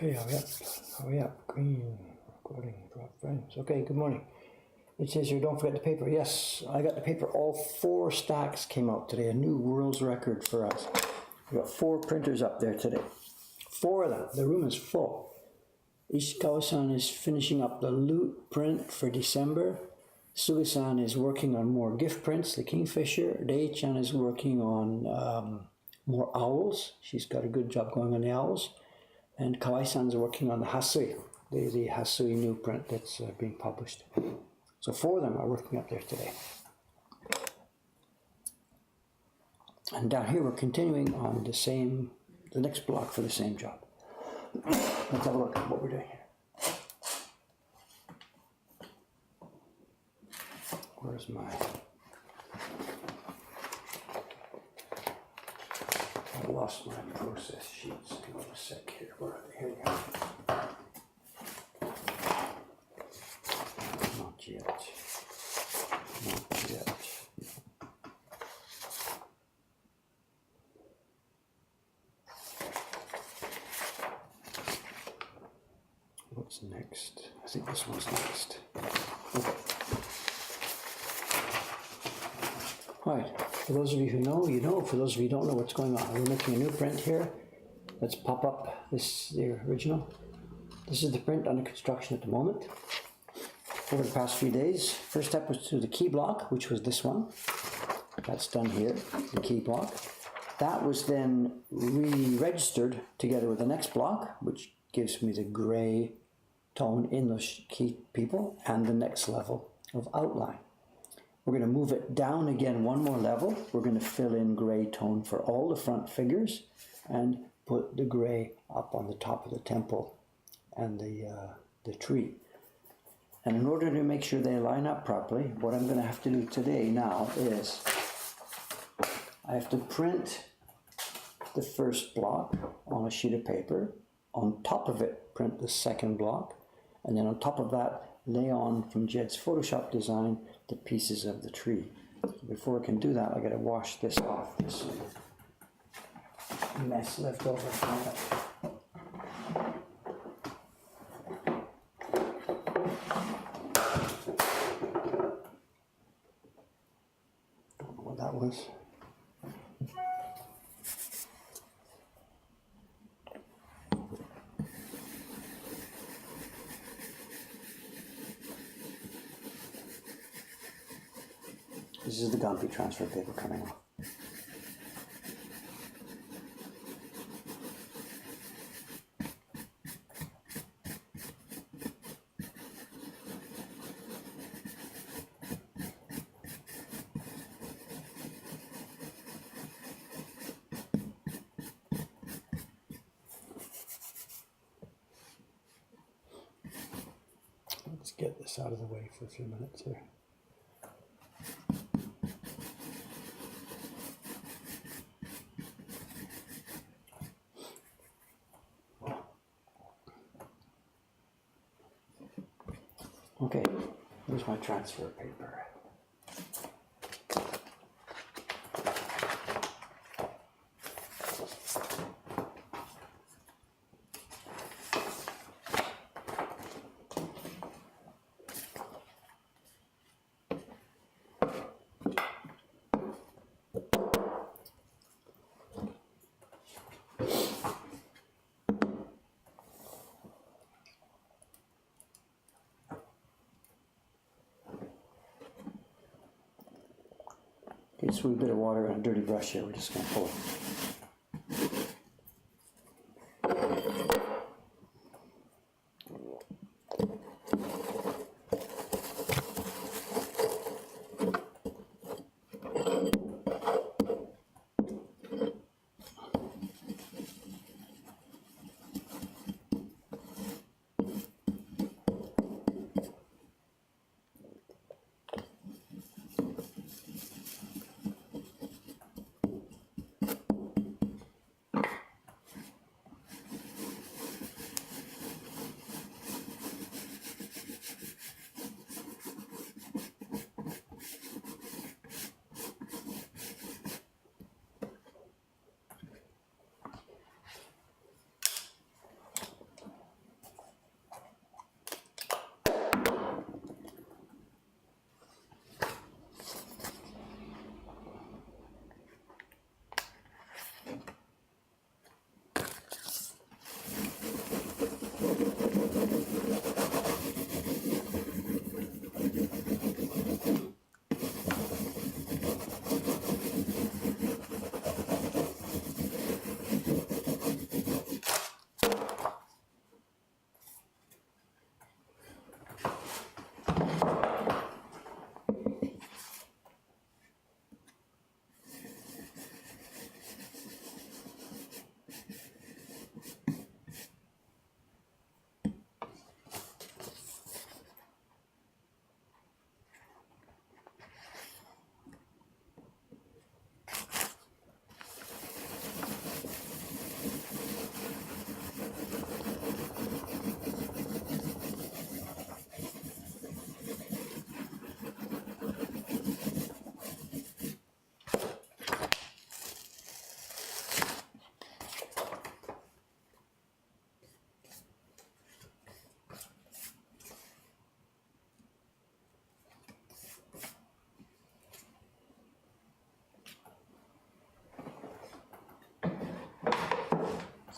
Okay, hurry up, green, recording, drop frames. Okay, good morning. It says here, don't forget the paper. Yes, I got the paper. All 4 stacks came out today, a new world's record for us. We got 4 printers up there today. 4 of them, the room is full. Ishikawa-san is finishing up the loot print for December. Suga-san is working on more gift prints, the Kingfisher. Dei-chan is working on more owls. She's got a good job going on the owls. And Kawai-san's working on the Hasui, the Hasui new print that's being published. So 4 of them are working up there today. And down here we're continuing on the next block for the same job. Let's have a look at what we're doing here. Where's my... I lost my process sheets. Hang on a sec here. Where are they? Here we go. Not yet. Not yet. What's next? I think this one's next. Okay. Right. For those of you who know, you know. For those of you who don't know what's going on, we're making a new print here. Let's pop up the original. This is the print under construction at the moment. Over the past few days, first step was to the key block, which was this one. That's done here, the key block. That was then re-registered together with the next block, which gives me the gray tone in those key people and the next level of outline. We're going to move it down again one more level. We're going to fill in gray tone for all the front figures and put the gray up on the top of the temple and the tree. And in order to make sure they line up properly, what I'm going to have to do today now is I have to print the first block on a sheet of paper. On top of it, print the second block. And then on top of that, lay on from Jed's Photoshop design the pieces of the tree. So before I can do that, I got to wash this off, this mess left over from it. Don't know what that was. This is the Gumpy transfer paper coming off. Let's get this out of the way for a few minutes here. Okay, here's my transfer paper. Just a wee bit of water and a dirty brush here, we're just going to pull it.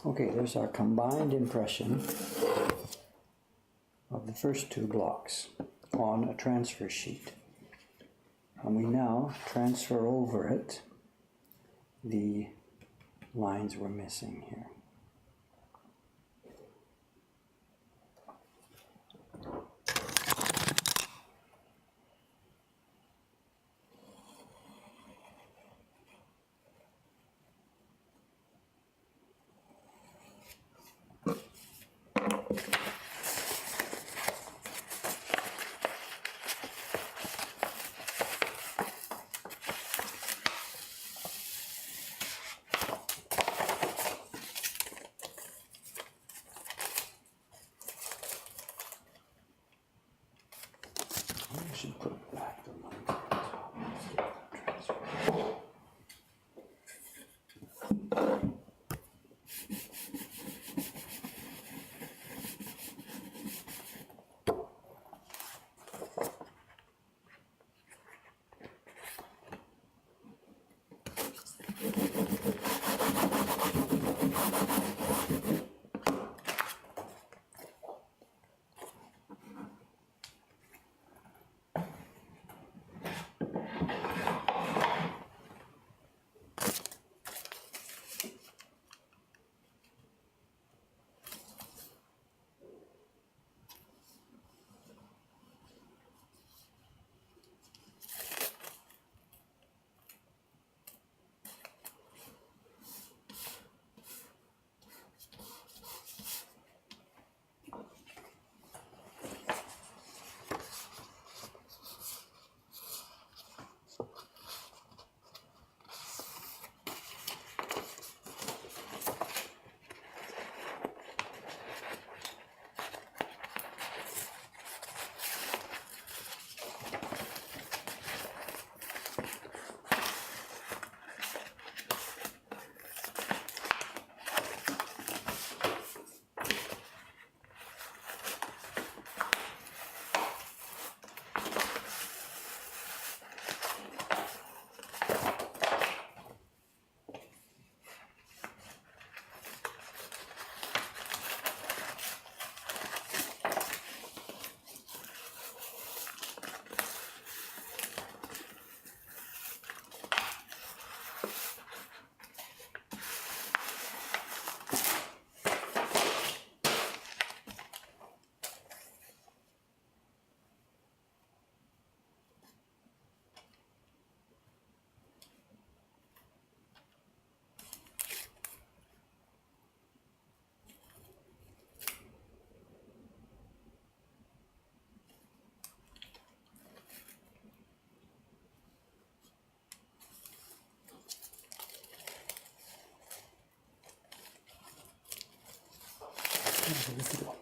Okay, there's our combined impression of the first two blocks on a transfer sheet. And we now transfer over it the lines we're missing here. I should put back the line.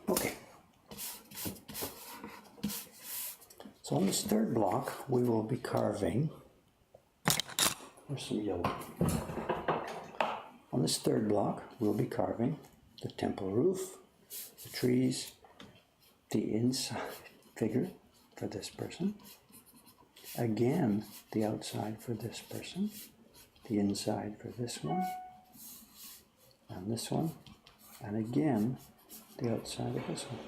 Okay. So on this third block, we will be carving. There's some yellow. On this third block, we'll be carving the temple roof, the trees, the inside figure for this person, again the outside for this person, the inside for this one, and again the outside of this one.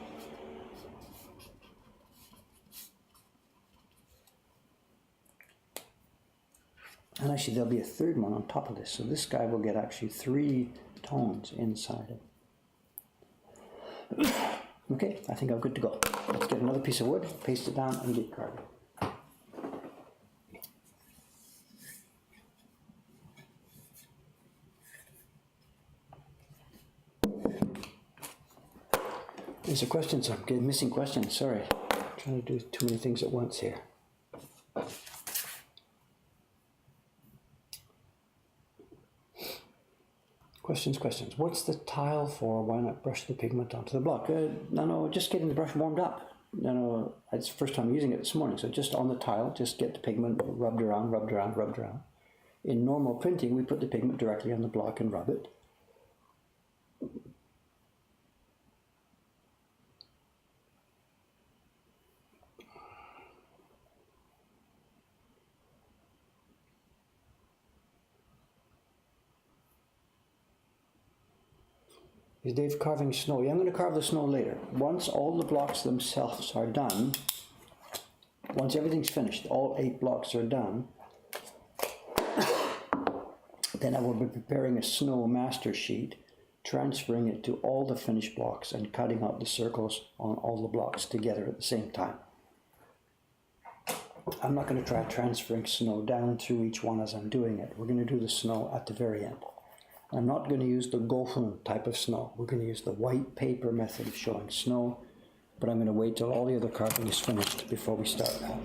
And actually there'll be a third one on top of this, so this guy will get actually 3 tones inside it. Okay, I think I'm good to go. Let's get another piece of wood, paste it down, and get carving. There's a question, so I'm getting missing questions, sorry. I'm trying to do too many things at once here. Questions. What's the tile for? Why not brush the pigment onto the block? No, just getting the brush warmed up. It's the first time using it this morning, so just on the tile, just get the pigment rubbed around. In normal printing, we put the pigment directly on the block and rub it. Is Dave carving snow? Yeah, I'm going to carve the snow later. Once all the blocks themselves are done, once everything's finished, all 8 blocks are done, then I will be preparing a snow master sheet, transferring it to all the finished blocks and cutting out the circles on all the blocks together at the same time. I'm not going to try transferring snow down through each one as I'm doing it. We're going to do the snow at the very end. I'm not going to use the Gofen type of snow. We're going to use the white paper method of showing snow, but I'm going to wait till all the other carving is finished before we start that.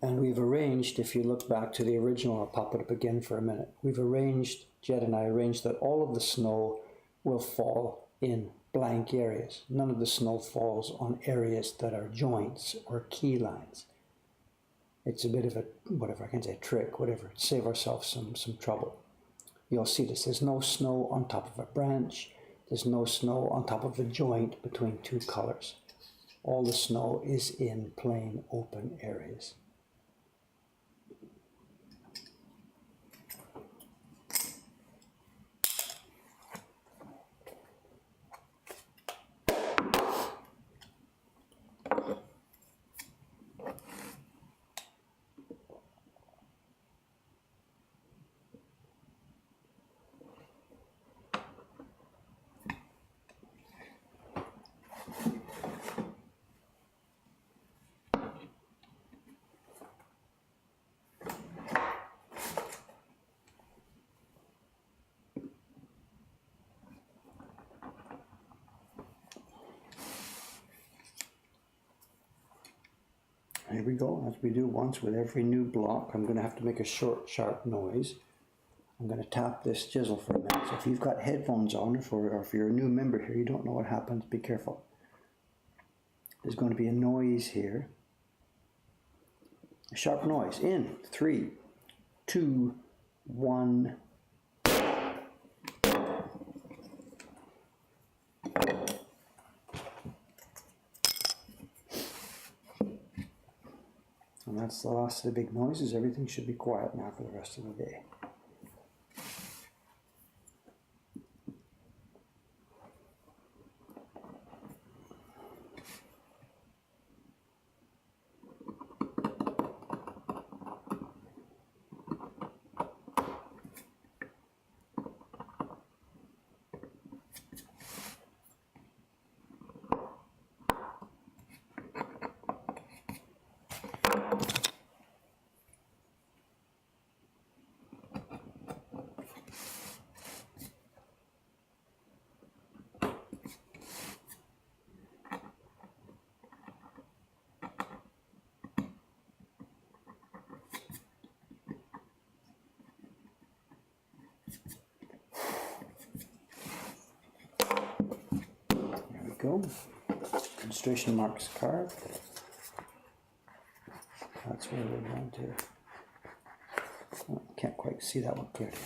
And we've arranged, if you look back to the original, I'll pop it up again for a minute. We've arranged, Jed and I arranged that all of the snow will fall in blank areas. None of the snow falls on areas that are joints or key lines. It's a bit of a, whatever I can say, trick, whatever, save ourselves some trouble. You'll see this, there's no snow on top of a branch, there's no snow on top of a joint between 2 colors. All the snow is in plain open areas. Here we go, as we do once with every new block. I'm going to have to make a short, sharp noise. I'm going to tap this chisel for a minute. So if you've got headphones on, or if you're a new member here, you don't know what happens, be careful. There's going to be a noise here. A sharp noise. In 3, 2, 1. And that's the last of the big noises. Everything should be quiet now for the rest of the day. Go. Registration marks carved. That's where we're going to. Oh, can't quite see that one clearly.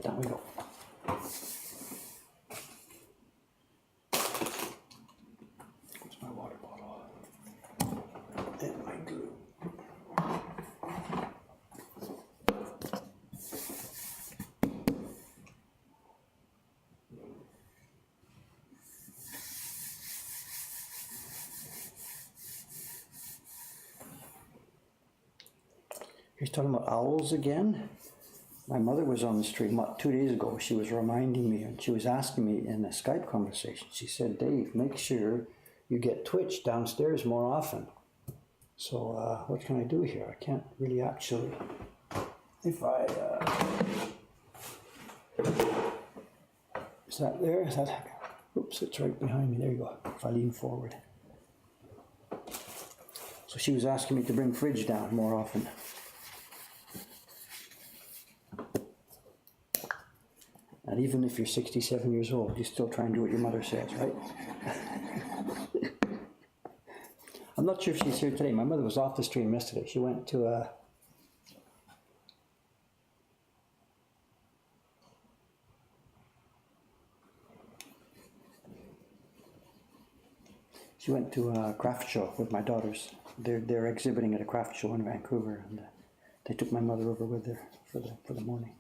Down we go. Where's my water bottle? And my glue. He's talking about owls again. My mother was on the stream 2 days ago. She was reminding me, and she was asking me in a Skype conversation. She said, Dave, make sure you get Twitch downstairs more often. So what can I do here? I can't really actually, if I, is that there? Is that, oops, it's right behind me. There you go. If I lean forward. So she was asking me to bring fridge down more often. And even if you're 67 years old, you still try and do what your mother says, right? I'm not sure if she's here today. My mother was off the stream yesterday. She went to a... She went to a craft show with my daughters. They're exhibiting at a craft show in Vancouver, and they took my mother over with her for the morning.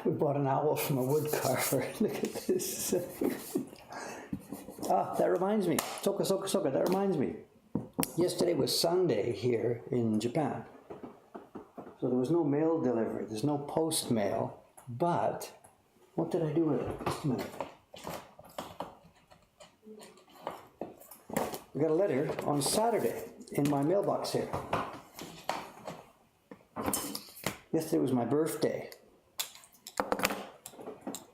We bought an owl from a wood carver. Look at this. That reminds me. Soka, that reminds me. Yesterday was Sunday here in Japan. So there was no mail delivery. There's no post mail. But what did I do with it? Just a minute. I got a letter on Saturday in my mailbox here. Yesterday was my birthday.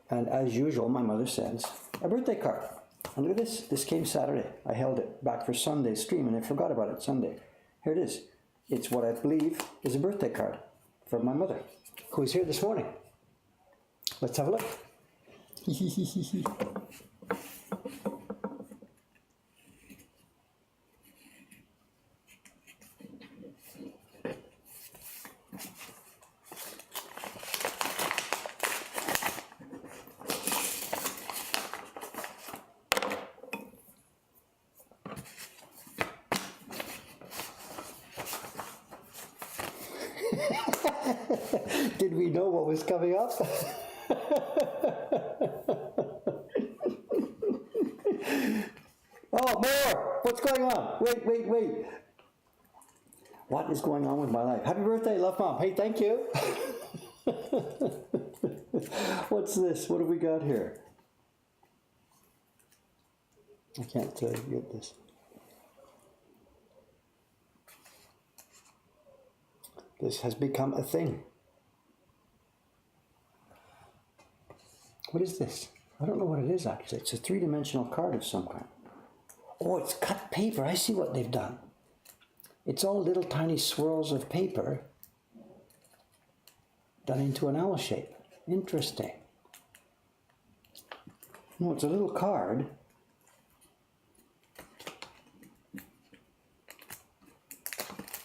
And as usual, my mother sends a birthday card. And look at this. This came Saturday. I held it back for Sunday's stream and I forgot about it Sunday. Here it is. It's what I believe is a birthday card from my mother, who is here this morning. Let's have a look. Did we know what was coming up? Oh, more! What's going on? Wait. What is going on with my life? Happy birthday, love mom. Hey, thank you. What's this? What have we got here? I can't get this. This has become a thing. What is this? I don't know what it is actually. It's a three-dimensional card of some kind. Oh, it's cut paper. I see what they've done. It's all little tiny swirls of paper done into an owl shape. Interesting. No, it's a little card.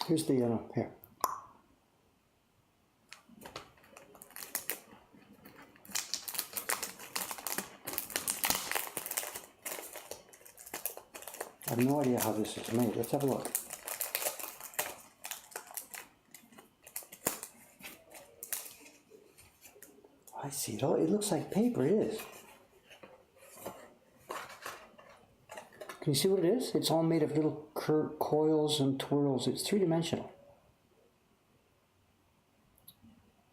Here's the, here. I have no idea how this is made. Let's have a look. I see it all. It looks like paper. It is. Can you see what it is? It's all made of little coils and twirls. It's three-dimensional.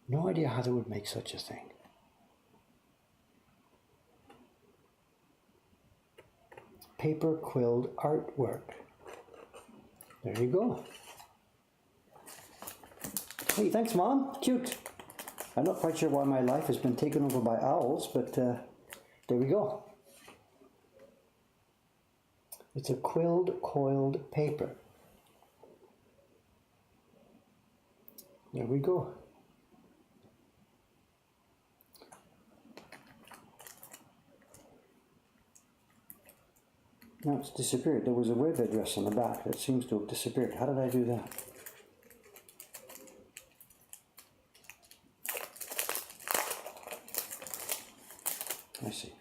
No idea how they would make such a thing. Paper quilled artwork. There you go. Hey, thanks, Mom. Cute. I'm not quite sure why my life has been taken over by owls, but there we go. It's a quilled coiled paper. There we go. Now it's disappeared. There was a web address on the back that seems to have disappeared. How did I do that? I see.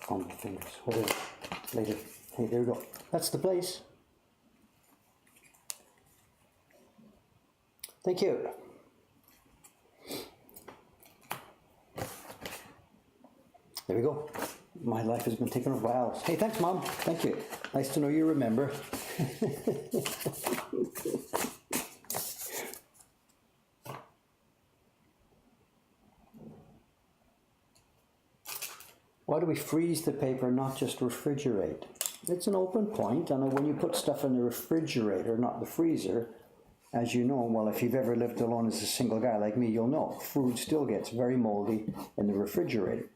On my fingers. Whatever. Later. Hey, there we go. That's the place. Thank you. There we go. My life has been taken over by owls. Hey, thanks, Mom. Thank you. Nice to know you remember. Why do we freeze the paper, not just refrigerate? It's an open point, and when you put stuff in the refrigerator, not the freezer, as you know, well, if you've ever lived alone as a single guy like me, you'll know, food still gets very moldy in the refrigerator.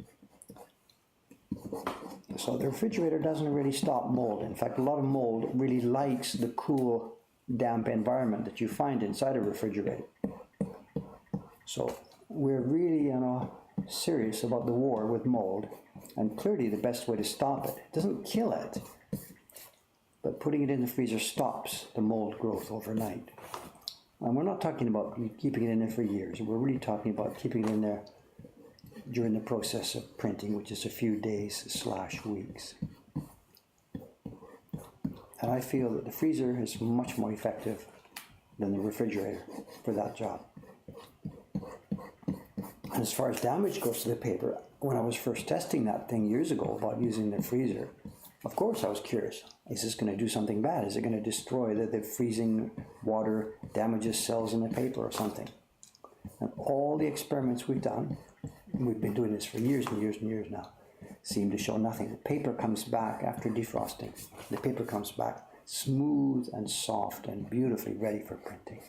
So the refrigerator doesn't really stop mold. In fact, a lot of mold really likes the cool, damp environment that you find inside a refrigerator. So we're really, serious about the war with mold, and clearly the best way to stop it. It doesn't kill it, but putting it in the freezer stops the mold growth overnight. And we're not talking about keeping it in there for years. We're really talking about keeping it in there during the process of printing, which is a few days/weeks. And I feel that the freezer is much more effective than the refrigerator for that job. And as far as damage goes to the paper, when I was first testing that thing years ago about using the freezer, of course I was curious. Is this going to do something bad? Is it going to destroy the freezing water damages cells in the paper or something? And all the experiments we've done, we've been doing this for years and years and years now, seem to show nothing. The paper comes back after defrosting. The paper comes back smooth and soft and beautifully ready for printing.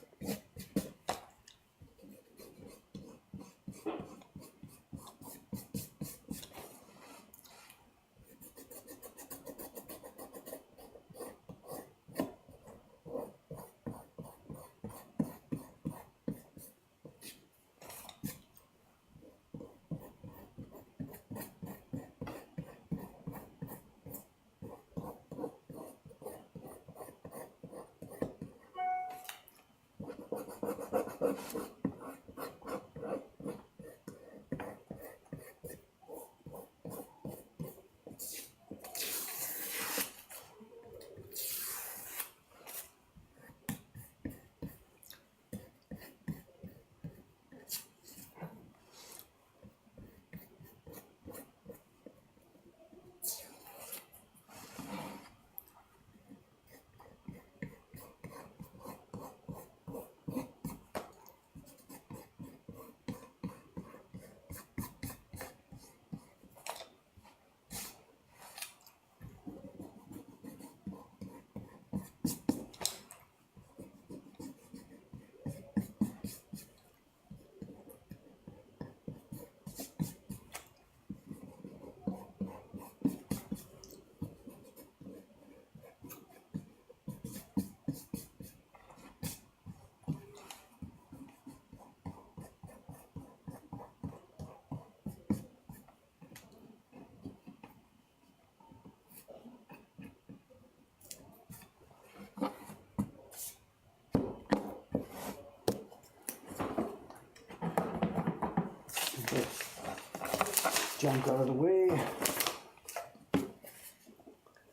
junk out of the way.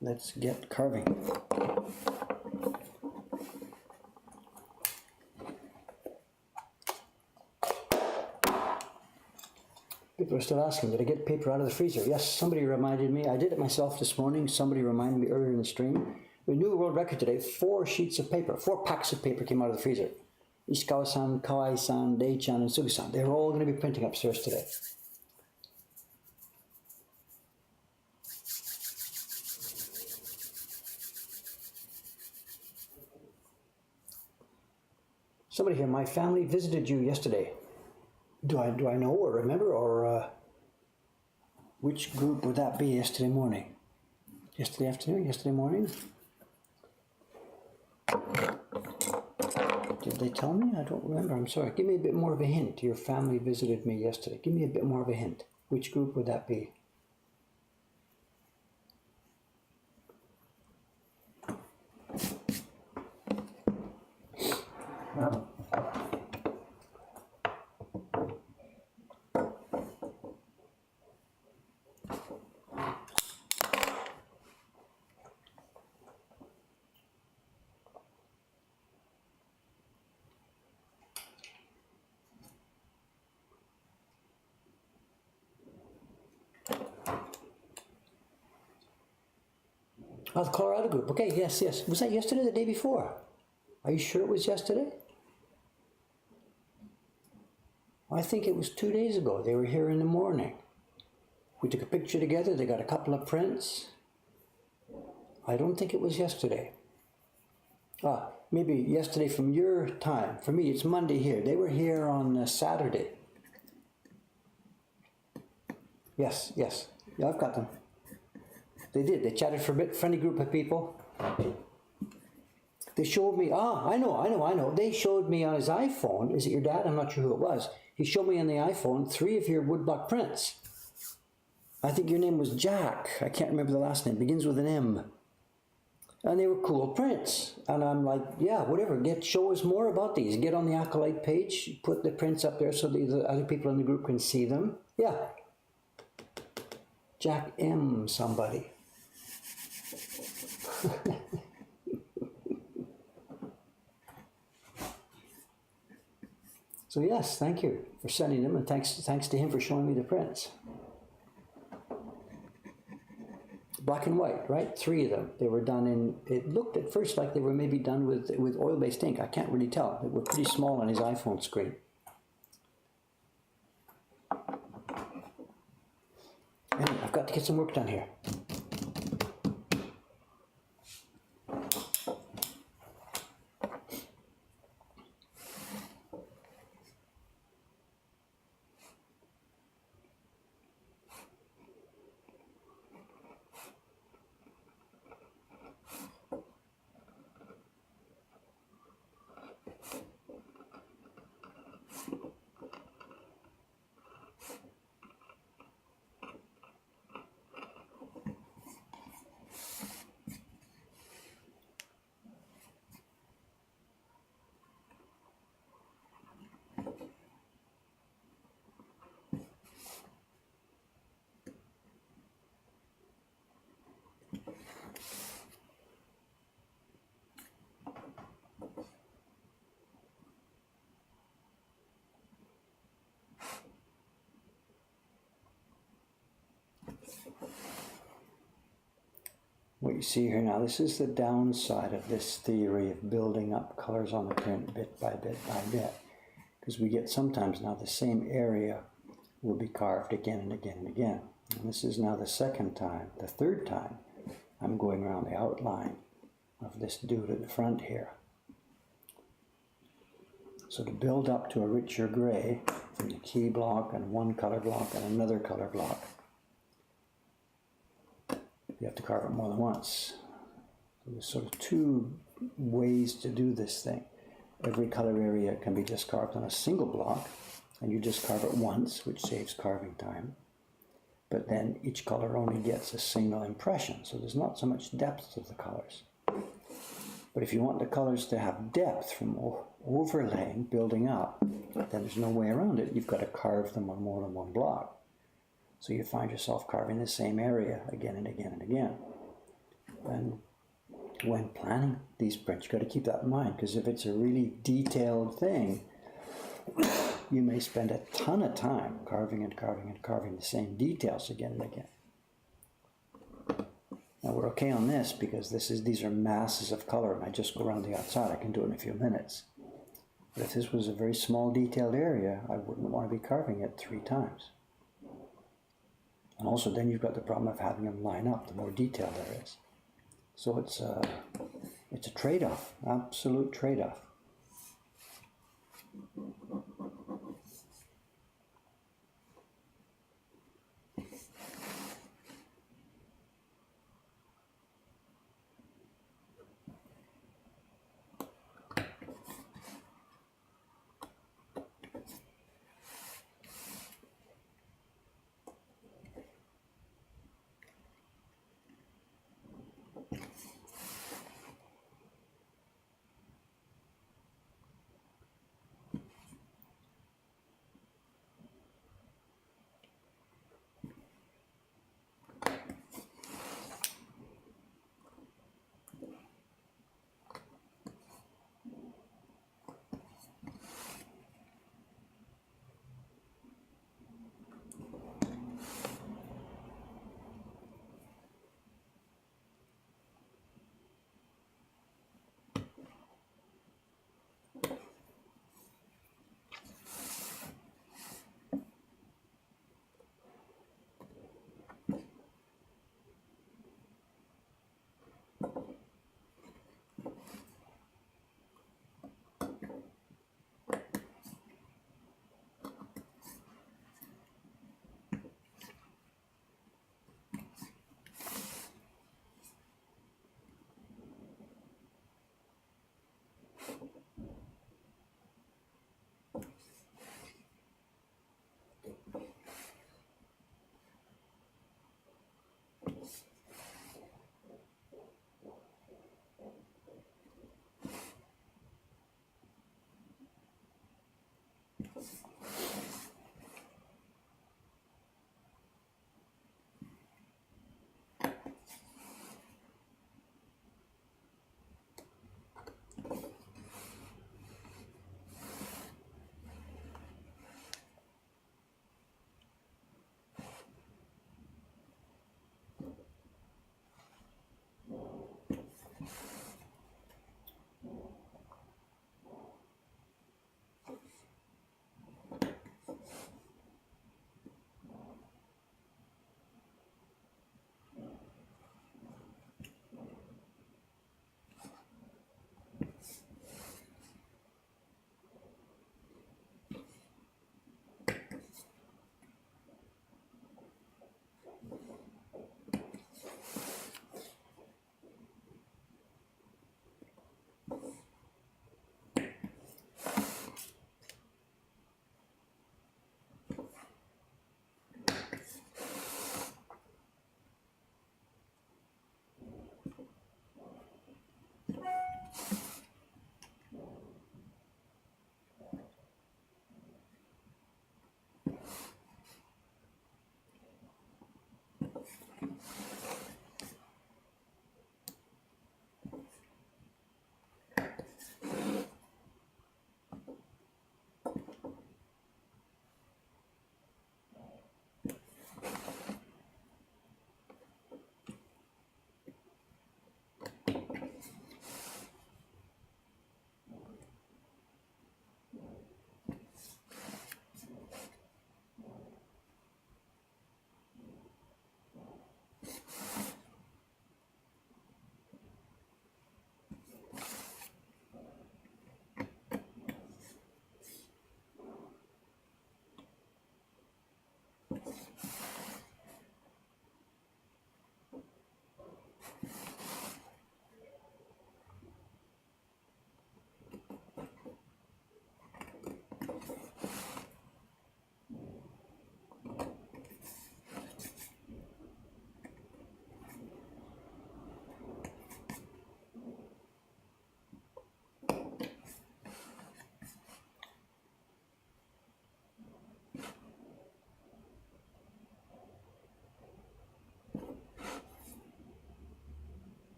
Let's get carving. People are still asking, did I get paper out of the freezer? Yes, somebody reminded me. I did it myself this morning. Somebody reminded me earlier in the stream. We knew the world record today. 4 sheets of paper, 4 packs of paper came out of the freezer. Ishikawa-san, Kawai-san, Dei-chan, and Sugi-san. They're all going to be printing upstairs today. Somebody here, my family visited you yesterday. Do I know or remember, or which group would that be yesterday morning? Yesterday afternoon, yesterday morning? Did they tell me? I don't remember, I'm sorry. Give me a bit more of a hint. Your family visited me yesterday. Give me a bit more of a hint. Which group would that be? Oh, the Colorado group. Okay, yes, yes. Was that yesterday or the day before? Are you sure it was yesterday? I think it was 2 days ago. They were here in the morning. We took a picture together. They got a couple of prints. I don't think it was yesterday. Maybe yesterday from your time. For me, it's Monday here. They were here on Saturday. Yes, yes. Yeah, I've got them. They did. They chatted for a bit. Friendly group of people. They showed me, I know. They showed me on his iPhone. Is it your dad? I'm not sure who it was. He showed me on the iPhone 3 of your woodblock prints. I think your name was Jack. I can't remember the last name. Begins with an M. And they were cool prints. And I'm like, yeah, whatever. Show us more about these. Get on the Acolyte page. Put the prints up there so the other people in the group can see them. Yeah. Jack M. somebody. So yes, thank you for sending them, and thanks to him for showing me the prints. Black and white, right? 3 of them. They were done in, it looked at first like they were maybe done with oil-based ink. I can't really tell. They were pretty small on his iPhone screen. Anyway, I've got to get some work done here. What you see here now, this is the downside of this theory of building up colors on the print bit by bit by bit. Because we get sometimes now the same area will be carved again and again and again. And this is now the third time I'm going around the outline of this dude at the front here. So to build up to a richer gray from the key block and one color block and another color block, you have to carve it more than once. So there's sort of 2 ways to do this thing. Every color area can be just carved on a single block, and you just carve it once, which saves carving time. But then each color only gets a single impression, so there's not so much depth to the colors. But if you want the colors to have depth from overlaying, building up, then there's no way around it. You've got to carve them on more than one block. So you find yourself carving the same area again and again and again. And when planning these prints, you've got to keep that in mind, because if it's a really detailed thing, you may spend a ton of time carving and carving and carving the same details again and again. Now we're okay on this because these are masses of color, and I just go around the outside. I can do it in a few minutes. But if this was a very small detailed area, I wouldn't want to be carving it 3 times. And also then you've got the problem of having them line up the more detail there is. So it's a trade-off, absolute trade-off.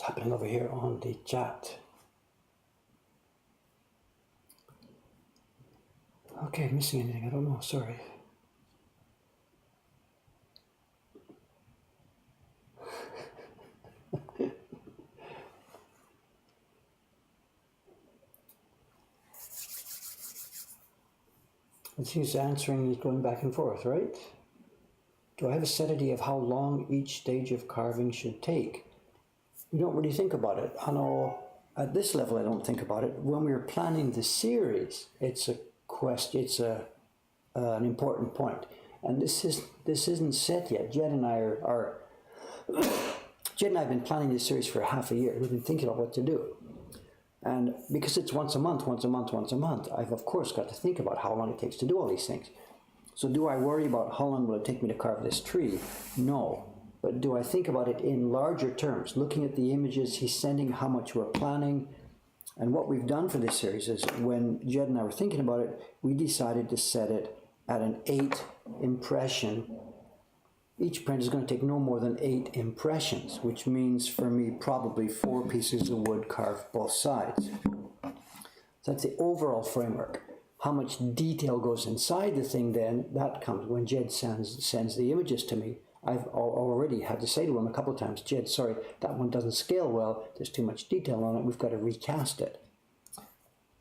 happening over here on the chat? Okay, missing anything? I don't know, sorry. It's he's answering, he's going back and forth, right? Do I have a set idea of how long each stage of carving should take? We don't really think about it. I know at this level I don't think about it. When we were planning the series, it's a question, it's an important point. And this isn't set yet. Jed and I Jed and I have been planning this series for half a year. We've been thinking about what to do. And because it's once a month, I've of course got to think about how long it takes to do all these things. So do I worry about how long will it take me to carve this tree? No. But do I think about it in larger terms, looking at the images he's sending, how much we're planning? And what we've done for this series is when Jed and I were thinking about it, we decided to set it at an 8 impression. Each print is going to take no more than 8 impressions, which means for me probably 4 pieces of wood carved both sides. So that's the overall framework. How much detail goes inside the thing then, that comes when Jed sends the images to me. I've already had to say to him a couple of times, Jed, sorry, that one doesn't scale well, there's too much detail on it, we've got to recast it.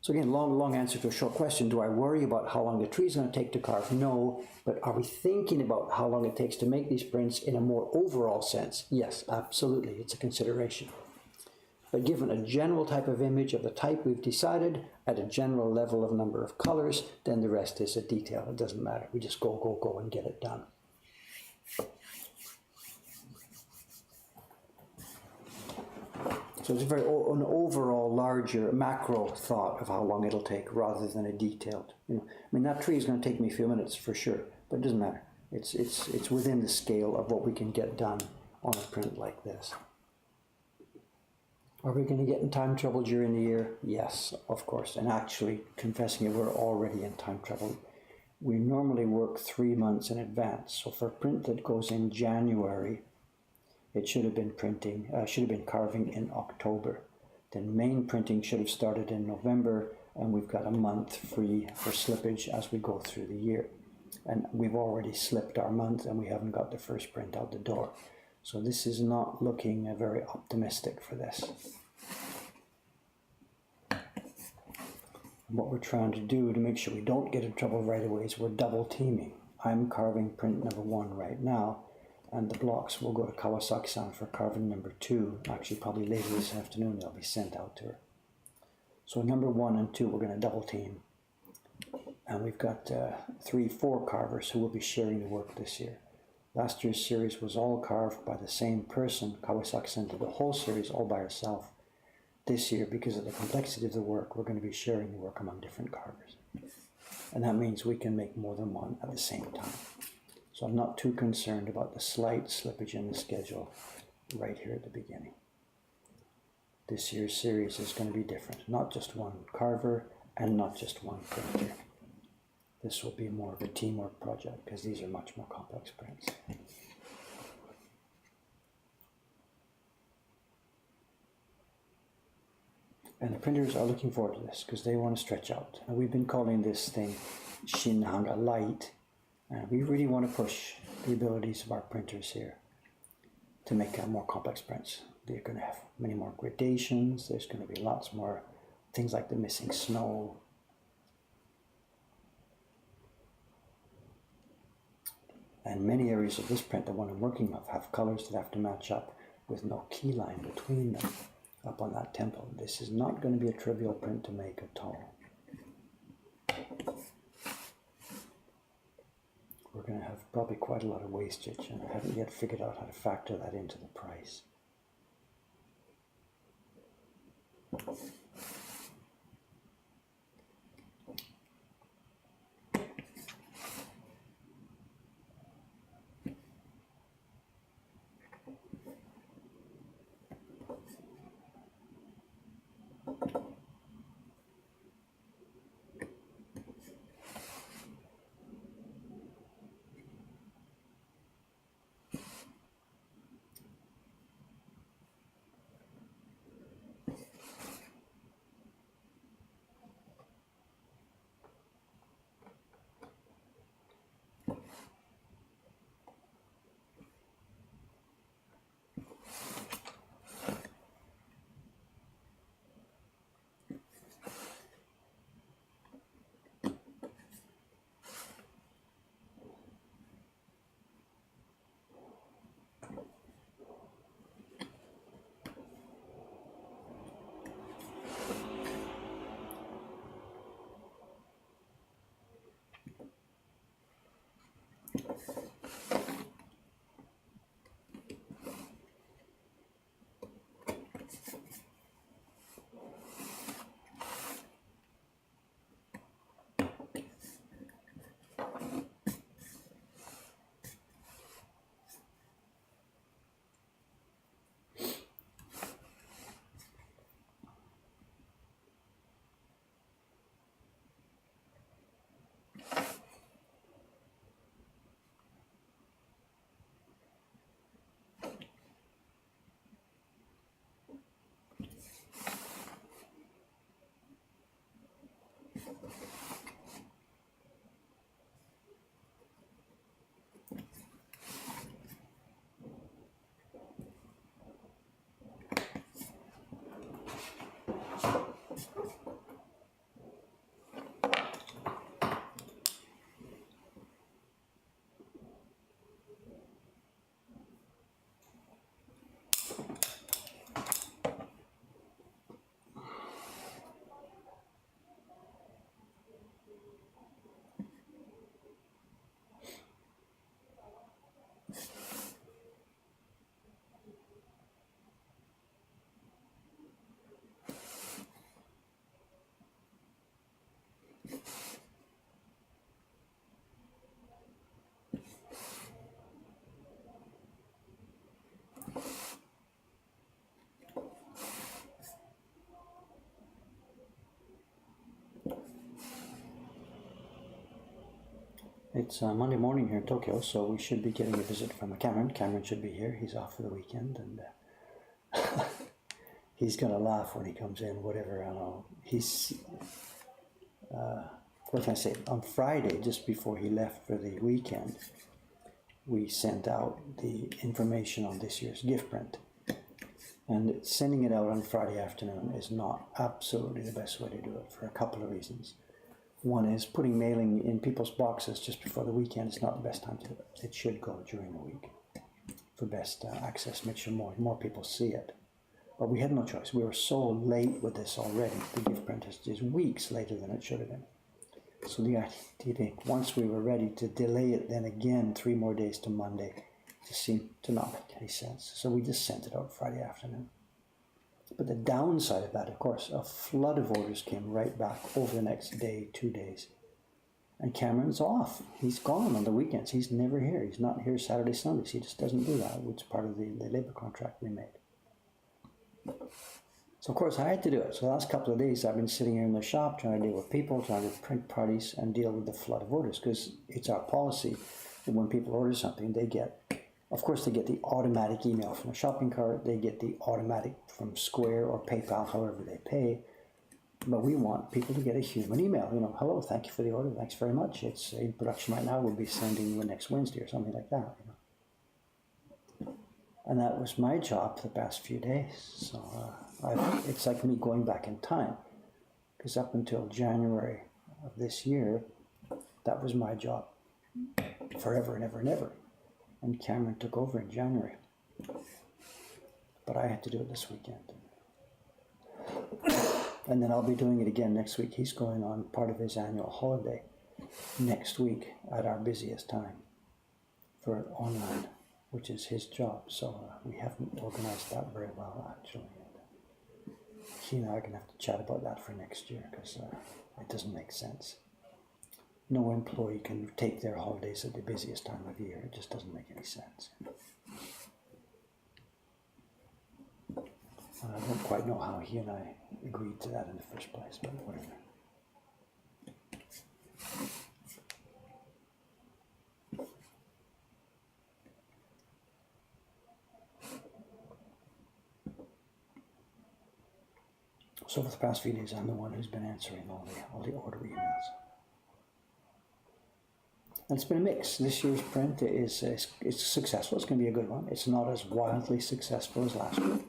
So again, long answer to a short question. Do I worry about how long the tree is going to take to carve? No. But are we thinking about how long it takes to make these prints in a more overall sense? Yes, absolutely. It's a consideration. But given a general type of image of the type we've decided, at a general level of number of colors, then the rest is a detail. It doesn't matter. We just go and get it done. So it's a very an overall larger macro thought of how long it'll take rather than a detailed. I mean that tree is going to take me a few minutes for sure, but it doesn't matter. It's within the scale of what we can get done on a print like this. Are we going to get in time trouble during the year? Yes, of course. And actually, confessing it, we're already in time trouble. We normally work 3 months in advance. So for a print that goes in January, it should have been carving in October. Then main printing should have started in November, and we've got a month free for slippage as we go through the year. And we've already slipped our month, and we haven't got the first print out the door. So this is not looking very optimistic for this. What we're trying to do to make sure we don't get in trouble right away is we're double teaming. I'm carving print number 1 right now, and the blocks will go to Asakusa for carving number 2. Actually, probably later this afternoon they'll be sent out to her. So number 1 and 2 we're going to double team. And we've got 4 carvers who will be sharing the work this year. Last year's series was all carved by the same person. Kawasaki did the whole series all by herself. This year, because of the complexity of the work, we're going to be sharing the work among different carvers. And that means we can make more than one at the same time. So I'm not too concerned about the slight slippage in the schedule right here at the beginning. This year's series is going to be different. Not just one carver and not just one printer. This will be more of a teamwork project because these are much more complex prints. And the printers are looking forward to this because they want to stretch out. And we've been calling this thing Shinhanga Light. And we really want to push the abilities of our printers here to make more complex prints. They're going to have many more gradations. There's going to be lots more things like the missing snow. And many areas of this print, the one I'm working with, have colors that have to match up with no key line between them up on that temple. This is not going to be a trivial print to make at all. We're going to have probably quite a lot of wastage, and I haven't yet figured out how to factor that into the price. It's Monday morning here in Tokyo, so we should be getting a visit from Cameron. Cameron should be here. He's off for the weekend, and he's gonna laugh when he comes in. Whatever, I don't know. What can I say? On Friday, just before he left for the weekend, we sent out the information on this year's gift print. And sending it out on Friday afternoon is not absolutely the best way to do it for a couple of reasons. One is putting mailing in people's boxes just before the weekend is not the best time to do it. It should go during the week for best access, make sure more people see it. But we had no choice. We were so late with this already. The gift print is weeks later than it should have been. So the idea, once we were ready to delay it then again 3 more days to Monday, just seemed to not make any sense. So we just sent it out Friday afternoon. But the downside of that, of course, a flood of orders came right back over the next day, 2 days. And Cameron's off. He's gone on the weekends. He's never here. He's not here Saturday, Sundays. He just doesn't do that, which is part of the labor contract we made. So, of course, I had to do it. So the last couple of days, I've been sitting here in the shop trying to deal with people, trying to print parties and deal with the flood of orders, because it's our policy that when people order something, they get, of course, they get the automatic email from a shopping cart. They get the automatic from Square or PayPal, however they pay. But we want people to get a human email. You know, hello, thank you for the order. Thanks very much. It's in production right now. We'll be sending you next Wednesday or something like that. You know. And that was my job the past few days. So it's like me going back in time, because up until January of this year, that was my job forever and ever and ever. And Cameron took over in January. But I had to do it this weekend. And then I'll be doing it again next week. He's going on part of his annual holiday next week at our busiest time for online, which is his job. So we haven't organized that very well, actually. He and I are going to have to chat about that for next year, because it doesn't make sense. No employee can take their holidays at the busiest time of year. It just doesn't make any sense. And I don't quite know how he and I agreed to that in the first place, but whatever. So for the past few days, I'm the one who's been answering all the order emails. And it's been a mix. This year's print is it's successful. It's going to be a good one. It's not as wildly successful as last year.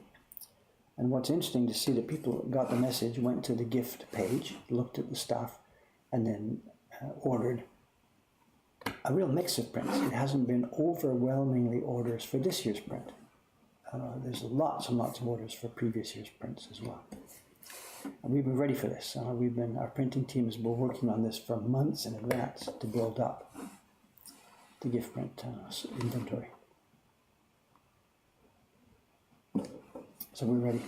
And what's interesting to see that people got the message, went to the gift page, looked at the stuff, and then ordered a real mix of prints. It hasn't been overwhelmingly orders for this year's print. There's lots and lots of orders for previous year's prints as well. And we've been ready for this. Our printing team has been working on this for months in advance to build up the gift print inventory. So we're ready.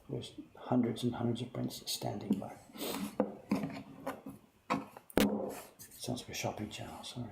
There's hundreds and hundreds of prints standing by. Sounds like a shopping channel, sorry.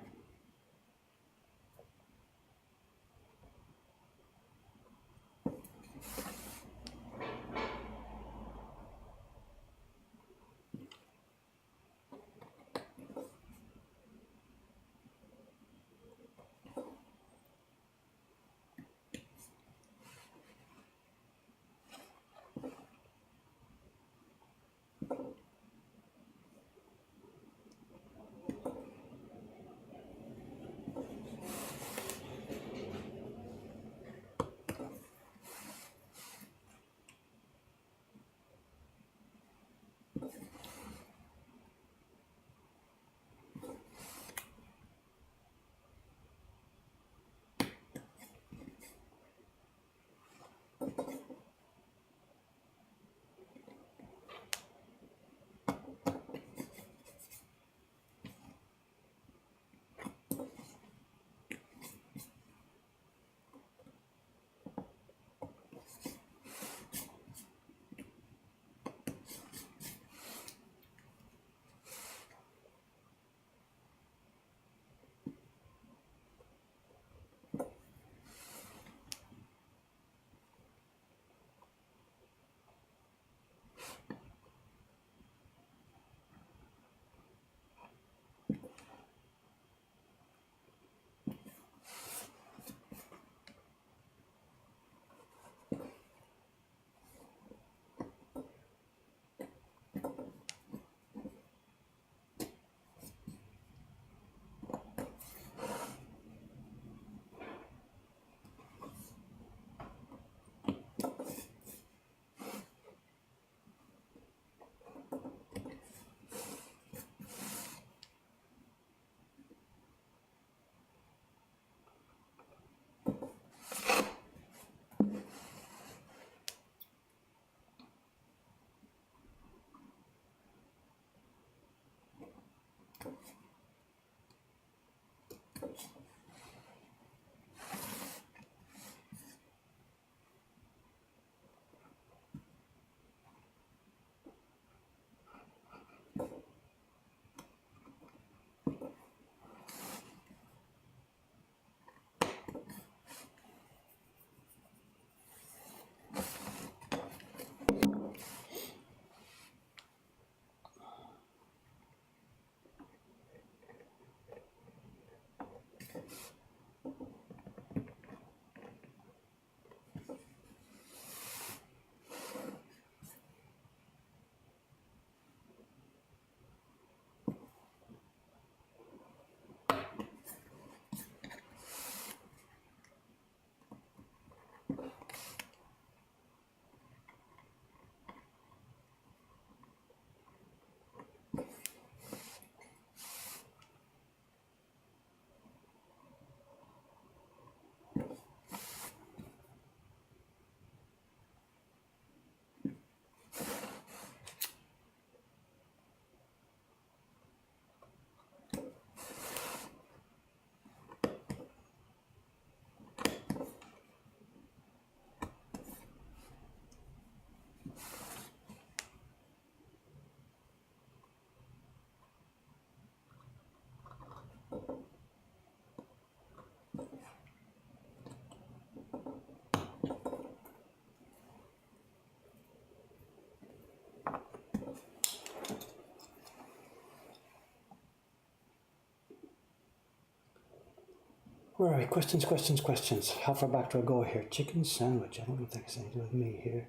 Where are we? Questions. How far back do I go here? Chicken sandwich. I don't know if that has anything to do with me here.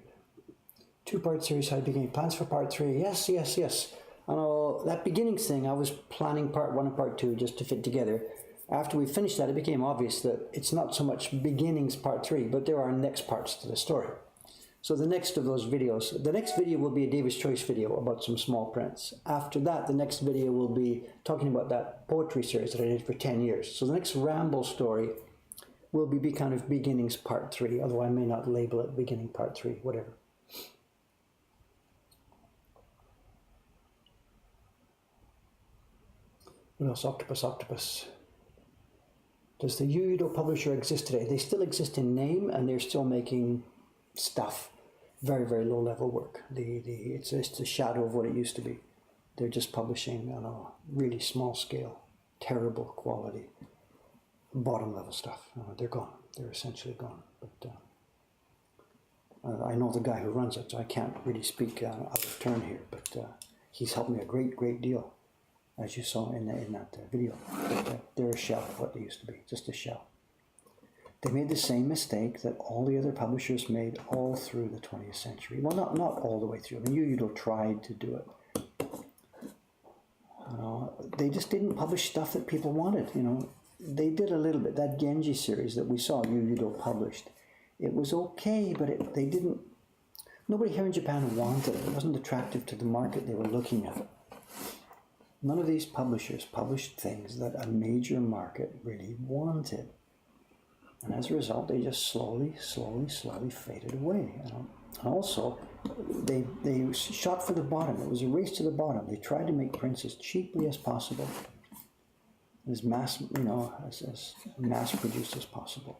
2-part series, how beginning. Plans for part 3. Yes. I know that beginnings thing, I was planning part 1 and part 2 just to fit together. After we finished that, it became obvious that it's not so much beginnings part 3, but there are next parts to the story. So the next of those videos, the next video will be a David's Choice video about some small prints. After that, the next video will be talking about that poetry series that I did for 10 years. So the next ramble story will be kind of beginnings part 3, although I may not label it beginning part 3, whatever. What else? Octopus. Does the Yudo publisher exist today? They still exist in name, and they're still making stuff. Very, very low level work. It's just a shadow of what it used to be. They're just publishing on a really small scale, terrible quality, bottom level stuff. They're gone. They're essentially gone. But I know the guy who runs it, so I can't really speak out of turn here. But he's helped me a great deal, as you saw in that video. But they're a shell of what they used to be, just a shell. They made the same mistake that all the other publishers made all through the 20th century. Well, not all the way through. I mean, Yudo tried to do it. They just didn't publish stuff that people wanted. They did a little bit. That Genji series that we saw, Yudo published, it was okay, but they didn't. Nobody here in Japan wanted it. It wasn't attractive to the market they were looking at. None of these publishers published things that a major market really wanted. And as a result, they just slowly faded away. And also, they shot for the bottom. It was a race to the bottom. They tried to make prints as cheaply as possible, as mass produced as possible.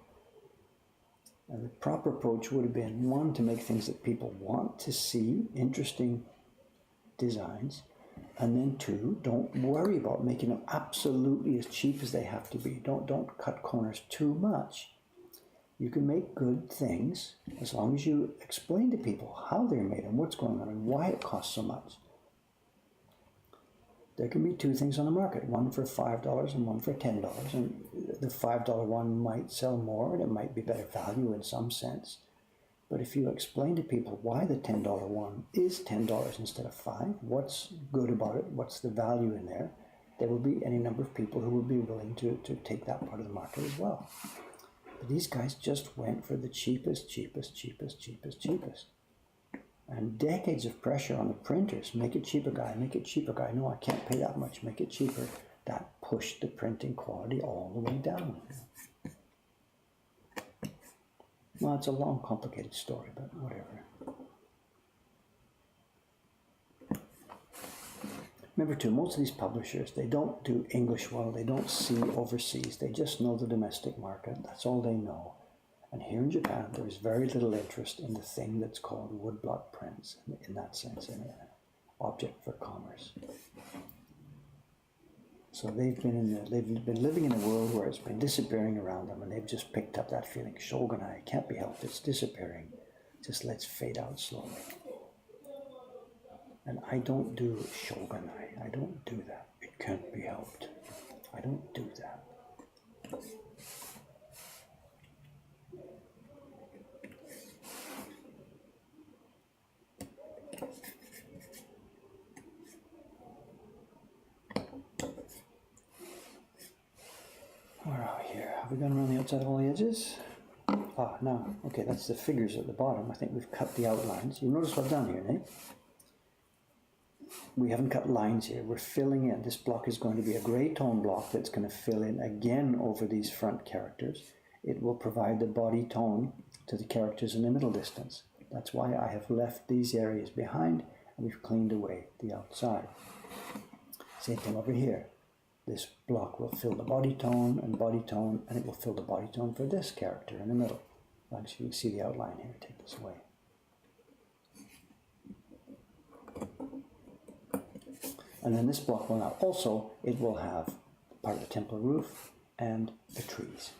And the proper approach would have been, 1, to make things that people want to see, interesting designs, and then 2, don't worry about making them absolutely as cheap as they have to be. Don't cut corners too much. You can make good things as long as you explain to people how they're made and what's going on and why it costs so much. There can be 2 things on the market, one for $5 and one for $10. And the $5 one might sell more and it might be better value in some sense. But if you explain to people why the $10 one is $10 instead of $5, what's good about it, what's the value in there, there will be any number of people who will be willing to take that part of the market as well. But these guys just went for the cheapest. And decades of pressure on the printers, make it cheaper, guy. No, I can't pay that much, make it cheaper. That pushed the printing quality all the way down. Well, it's a long, complicated story, but whatever. Remember too, most of these publishers, they don't do English well, they don't see overseas, they just know the domestic market, that's all they know. And here in Japan, there is very little interest in the thing that's called woodblock prints, in that sense, in an object for commerce. So they've been living in a world where it's been disappearing around them, and they've just picked up that feeling, shogunai, can't be helped, it's disappearing. Just let's fade out slowly. And I don't do shogunai, I don't do that. It can't be helped. I don't do that. Where are we here? Have we gone around the outside of all the edges? No. Okay, that's the figures at the bottom. I think we've cut the outlines. You notice what I've done here, Nate? We haven't cut lines here. We're filling in. This block is going to be a gray tone block that's going to fill in again over these front characters. It will provide the body tone to the characters in the middle distance. That's why I have left these areas behind and we've cleaned away the outside. Same thing over here. This block will fill the body tone, and it will fill the body tone for this character in the middle. Actually, you can see the outline here. Take this away. And then this block will now also, it will have part of the temple roof and the trees.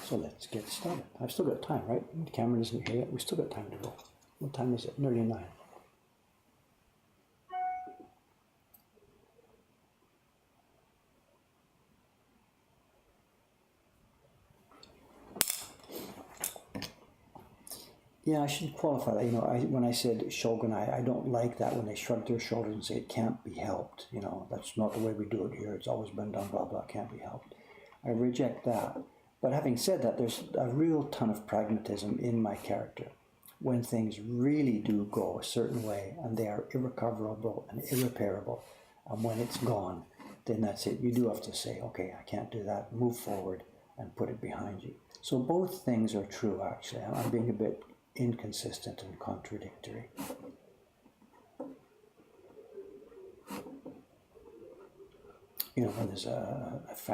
So let's get started. I've still got time, right? The camera isn't here yet. We've still got time to go. What time is it? Nearly 9. Yeah, I should qualify that. When I said shogun, I don't like that when they shrug their shoulders and say it can't be helped. That's not the way we do it here. It's always been done, blah, blah, can't be helped. I reject that. But having said that, there's a real ton of pragmatism in my character. When things really do go a certain way and they are irrecoverable and irreparable, and when it's gone, then that's it. You do have to say, okay, I can't do that, move forward and put it behind you. So both things are true, actually. I'm being a bit inconsistent and contradictory. When there's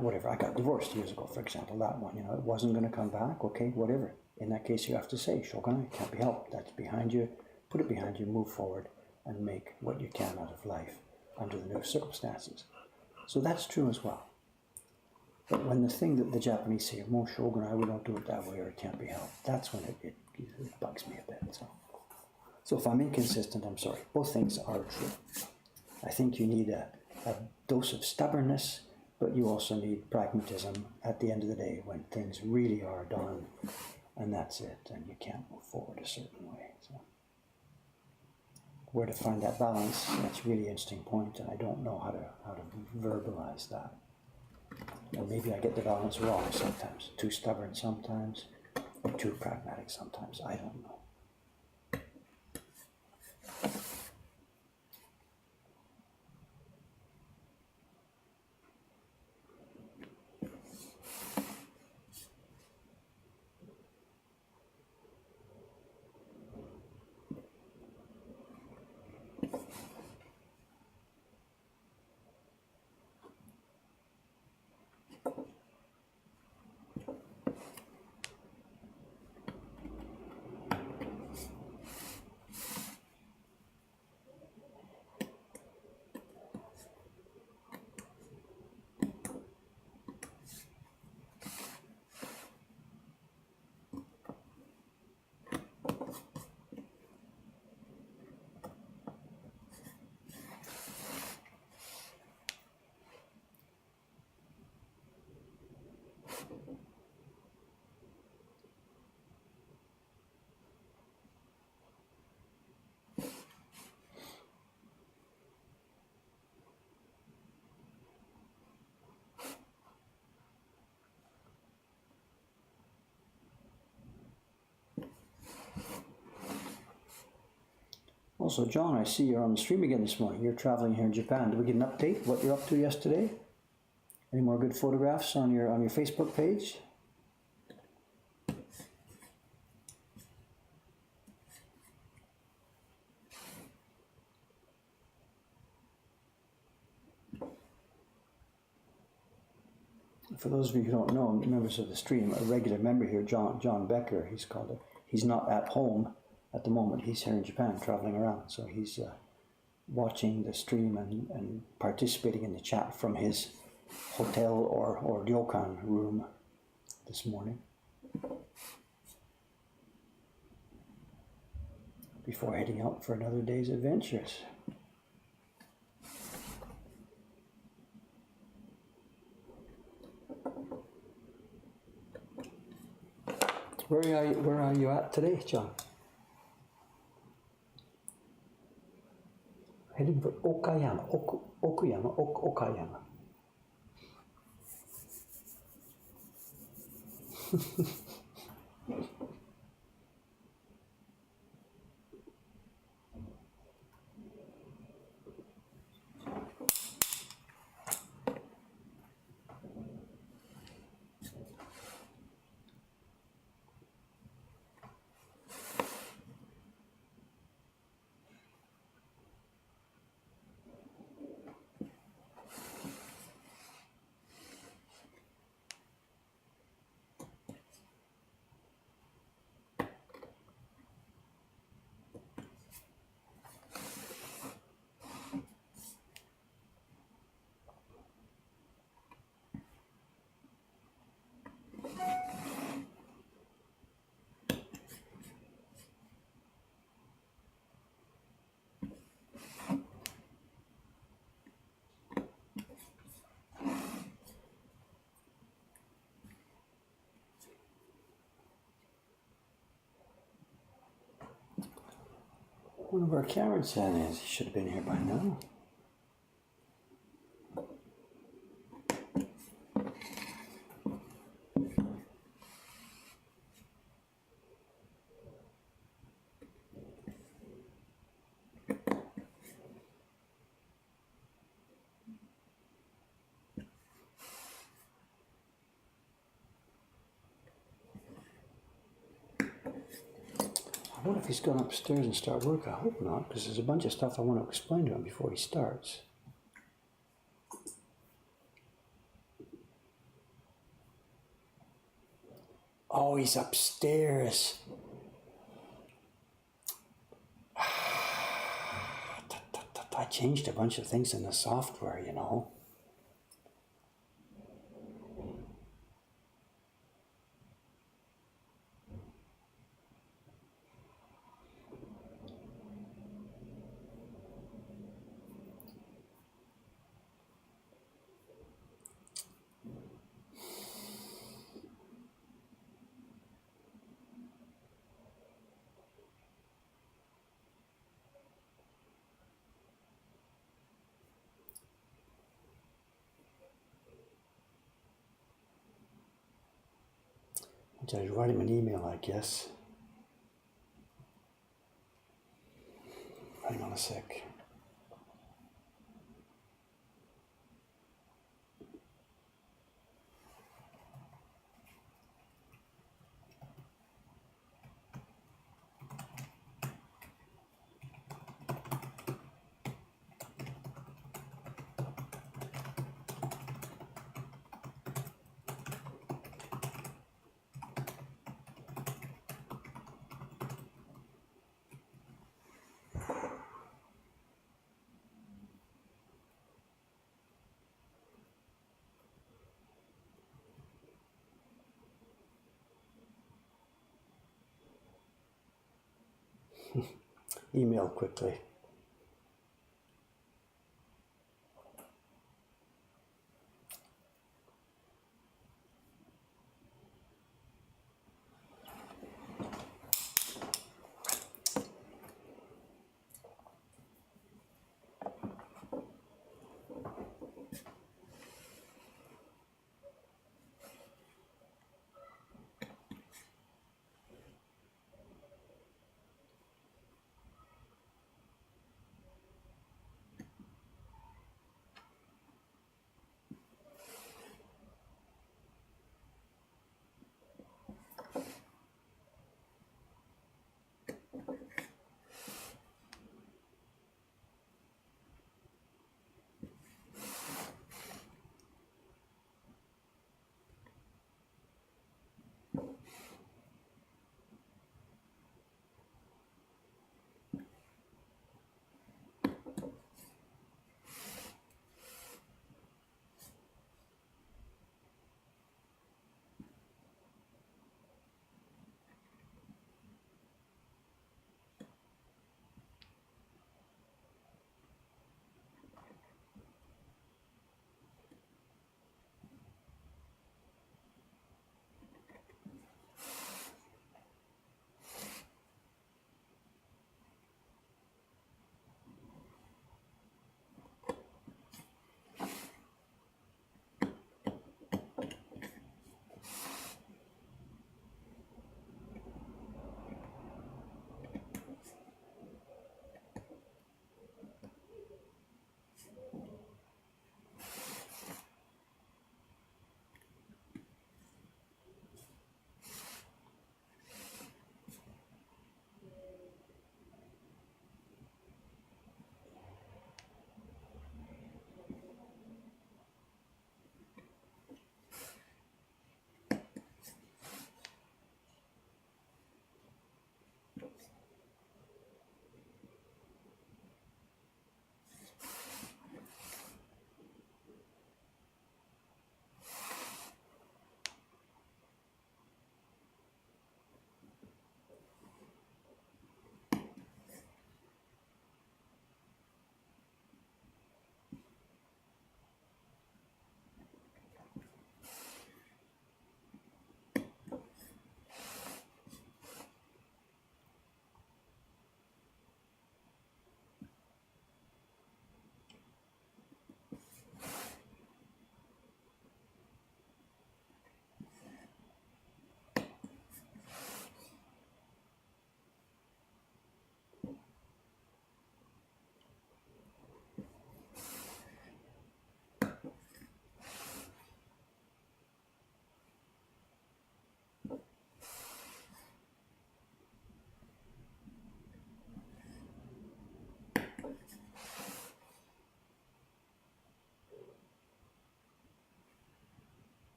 whatever, I got divorced years ago, for example, that one, it wasn't going to come back, okay, whatever. In that case, you have to say, shogun, it can't be helped. That's behind you. Put it behind you, move forward, and make what you can out of life under the new circumstances. So that's true as well. But when the thing that the Japanese say, "Mo shogun, we don't do it that way," or "it can't be helped," that's when it bugs me a bit. So if I'm inconsistent, I'm sorry. Both things are true. I think you need a dose of stubbornness, but you also need pragmatism at the end of the day when things really are done, and that's it, and you can't move forward a certain way. So where to find that balance, that's a really interesting point, and I don't know how to verbalize that. Or maybe I get the balance wrong sometimes. Too stubborn sometimes, or too pragmatic sometimes. I don't know. Also, John, I see you're on the stream again this morning. You're traveling here in Japan. Did we get an update? What you're up to yesterday? Any more good photographs on your Facebook page? For those of you who don't know, members of the stream, a regular member here, John Becker, he's called it. He's not at home at the moment. He's here in Japan, traveling around. So he's watching the stream and participating in the chat from his hotel or ryokan room this morning, before heading out for another day's adventures. Where are you at today, John? Heading for Okayama, Okayama. wonder where Cameron San is. He should have been here by now. I wonder if he's gone upstairs and start work. I hope not, because there's a bunch of stuff I want to explain to him before he starts. Oh, he's upstairs. I changed a bunch of things in the software, you know. I was writing an email, I guess. Hang on a sec. Email quickly.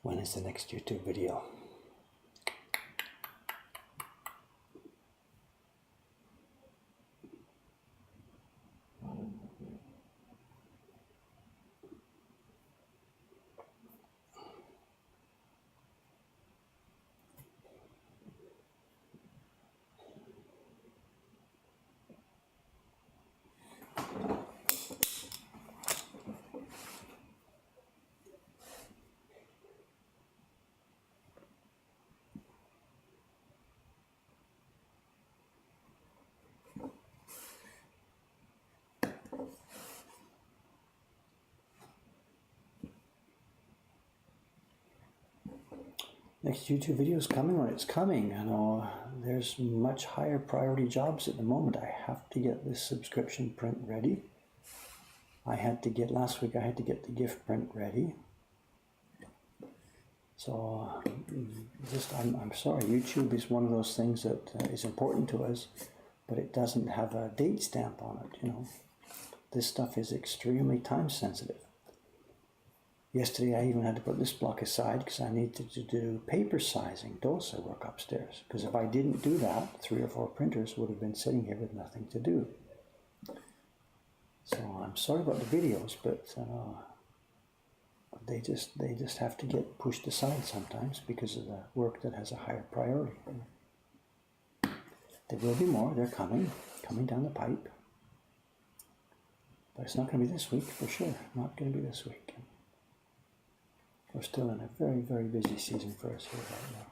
When is the next YouTube video? Next YouTube video is coming when it's coming. I know there's much higher priority jobs at the moment. I have to get this subscription print ready. Last week I had to get the gift print ready. So I'm sorry, YouTube is one of those things that is important to us, but it doesn't have a date stamp on it, you know. This stuff is extremely time sensitive. Yesterday I even had to put this block aside because I needed to do paper sizing, dosa work upstairs. Because if I didn't do that, 3 or 4 printers would have been sitting here with nothing to do. So I'm sorry about the videos, but they just have to get pushed aside sometimes because of the work that has a higher priority. There will be more. They're coming down the pipe. But it's not going to be this week for sure. Not going to be this week. We're still in a very, very busy season for us here right now.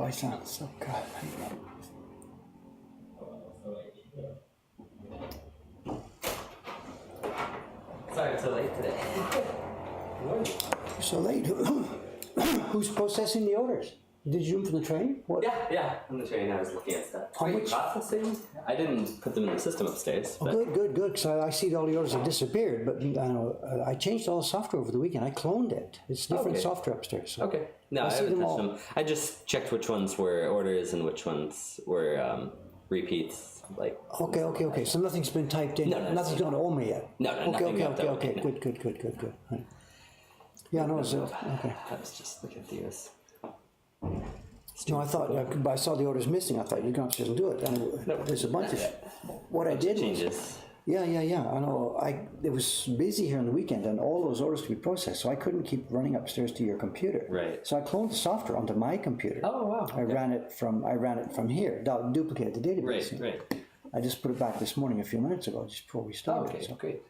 I sound so God. Sorry I'm so late today. You're so late. Who's processing the orders? Did you do them from the train? What? Yeah, on the train I was looking at stuff. How much? Processing? I didn't put them in the system upstairs. Oh, good. Because I see all the orders have disappeared. But I know I changed all the software over the weekend. I cloned it. It's different software upstairs. So Okay. No, I haven't touched them. I just checked which ones were orders and which ones were repeats. Like. Okay. So nothing's been typed in. No, nothing's gone to Oma yet. No, nothing. Okay. Good. Right. Yeah, no, it's okay. I was just looking at these. No, I thought I saw the orders missing. I thought you'd go upstairs and do it. And there's a bunch of what I did. Changes. Yeah. I know. It was busy here on the weekend, and all those orders to be processed, so I couldn't keep running upstairs to your computer. Right. So I cloned the software onto my computer. Oh wow. I ran it from here. Duplicated the database. Right. I just put it back this morning a few minutes ago, just before we started. Okay. So. Great.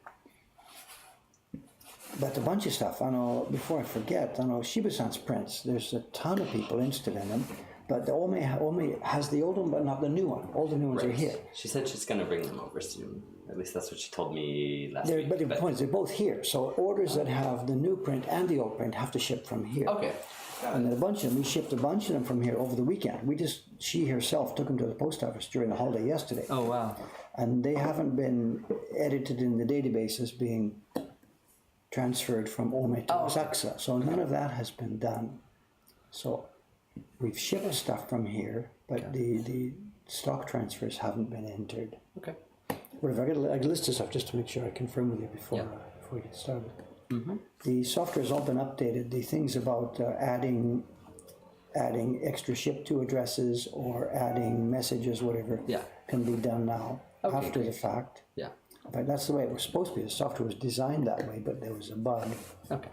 But a bunch of stuff. I know. Before I forget, I know Shiba-san's prints. There's a ton of people interested in them. But the Ome has the old one, but not the new one. All the new ones are here. She said she's going to bring them over soon. At least that's what she told me last week. But the point is, they're both here. So orders that have the new print and the old print have to ship from here. Okay. And then a bunch of them, we shipped a bunch of them from here over the weekend. She herself took them to the post office during the holiday yesterday. Oh, wow. And they haven't been edited in the database as being transferred from Ome to Asakusa. So none of that has been done. So we've shipped stuff from here, but the stock transfers haven't been entered. Okay. Whatever, I got a list of stuff just to make sure I confirm with you before we get started. Mm-hmm. The software has all been updated. The things about adding extra ship to addresses or adding messages, whatever, can be done now after the fact. Yeah. In fact, that's the way it was supposed to be. The software was designed that way, but there was a bug. Okay.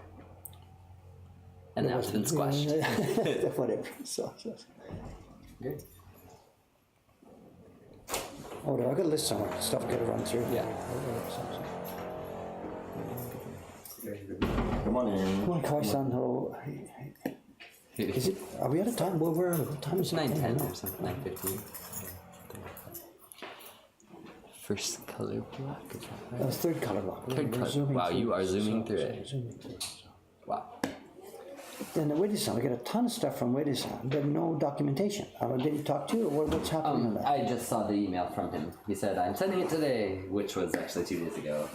And now it's been squashed. Whatever. So. Good. Oh, I got a list somewhere. Stuff I got to run through. Yeah. Good morning. Come on, Kawai-san. Is it? Are we out of time? Where are we? What time is it? 9:10 or something. 9:15. First color block. Is that right? That was third color block. Third color. Wow, you are zooming through it. Wow. Then the Widdy-san, we got a ton of stuff from Widdy-san, but no documentation. Did he talk to you, or what's happening on that? I just saw the email from him. He said, "I'm sending it today," which was actually 2 days ago.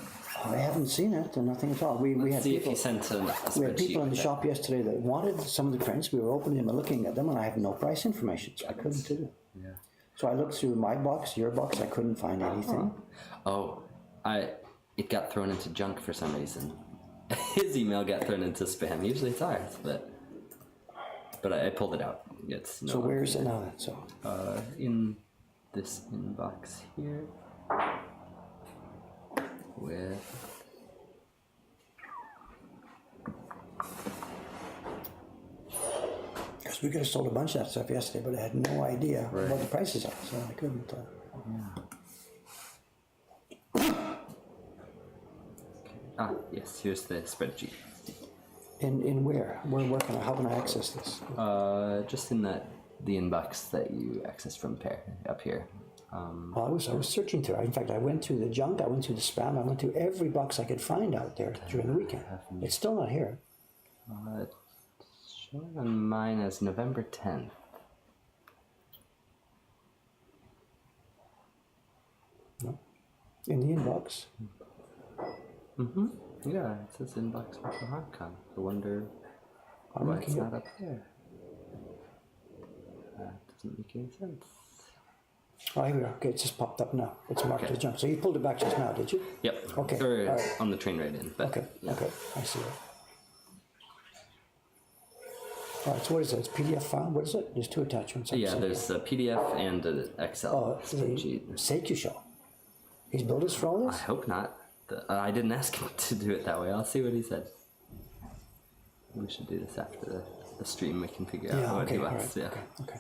I haven't seen it, or nothing at all. We had See people, if he sent a we had people in the spreadsheet shop yesterday that wanted some of the prints. We were opening them and looking at them, and I have no price information, so I couldn't do it. Yeah. So I looked through my box, your box. I couldn't find anything. Oh, it got thrown into junk for some reason. His email got thrown into spam. Usually it's ours, but I pulled it out. It's no So where is it now then? So in this inbox here with because we could have sold a bunch of that stuff yesterday, but I had no idea what the prices are, so I couldn't. yes, here's the spreadsheet. In where? How can I access this? Just in the inbox that you accessed from up here. Well, I was searching through. In fact, I went through the junk. I went through the spam. I went through every box I could find out there during the weekend. It's still not here. It's showing on mine as November 10th. No. In the inbox. Mm-hmm. Yeah, it says inbox for HardCon. I wonder why it's not up there. That doesn't make any sense. Oh, here we are. Okay, it's just popped up now. It's marked as junk. So you pulled it back just now, did you? Yep. Okay. Or all right. on the train ride in. But Okay. I see it. All right, so what is it? It's PDF file? What is it? There's two attachments. Yeah, there's a PDF and an Excel spreadsheet. Seikyu. He's built us for all I this? hope not. I didn't ask him to do it that way. I'll see what he said. We should do this after the stream. We can figure out what he wants. Right. Okay.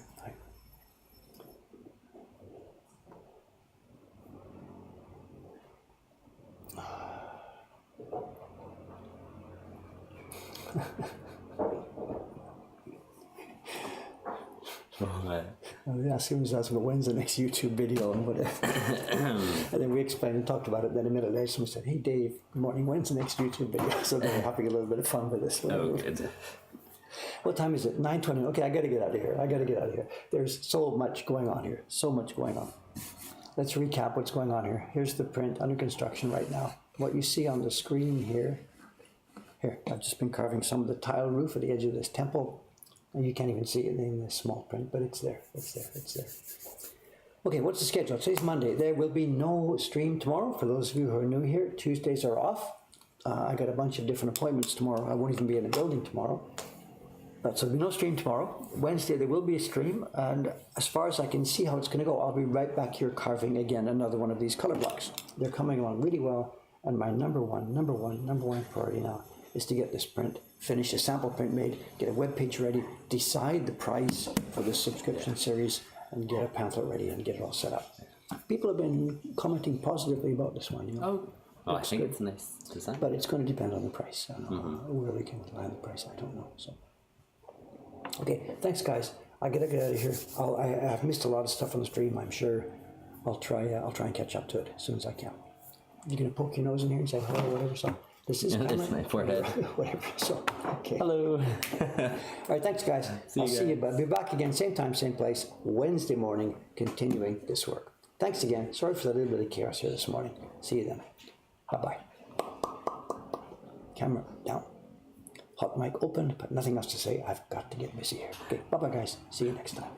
Yeah, as soon as that's when's the next YouTube video and whatever. And then we explained and talked about it. Then a minute later, someone said, "Hey Dave, good morning. When's the next YouTube video?" So they're having a little bit of fun with this. Oh, good. What time is it? 9:20. Okay, I got to get out of here. I got to get out of here. There's so much going on here. So much going on. Let's recap what's going on here. Here's the print under construction right now. What you see on the screen here. Here, I've just been carving some of the tile roof at the edge of this temple. And you can't even see it in this small print, but it's there. It's there. It's there. Okay, what's the schedule? Today's Monday. There will be no stream tomorrow. For those of you who are new here, Tuesdays are off. I got a bunch of different appointments tomorrow. I won't even be in the building tomorrow. But so there'll be no stream tomorrow. Wednesday there will be a stream, and as far as I can see how it's going to go, I'll be right back here carving again another one of these color blocks. They're coming along really well, and my number one priority now is to get this print, finish a sample print made, get a web page ready, decide the price for the subscription series, and get a pamphlet ready and get it all set up. People have been commenting positively about this one. You know? Oh, I think it's nice design. But it's going to depend on the price. I don't know where we can land the price. I don't know. So. Okay, thanks guys. I gotta get out of here. I've missed a lot of stuff on the stream. I'm sure. I'll try and catch up to it as soon as I can. You're gonna poke your nose in here and say hello or whatever. So this is It's my forehead. whatever. So okay. Hello. All right, thanks guys. I'll see you. But be back again, same time, same place, Wednesday morning, continuing this work. Thanks again. Sorry for the little bit of chaos here this morning. See you then. Bye bye. Camera down. Hot mic open, but nothing else to say. I've got to get busy here. Okay, bye-bye guys. See you next time.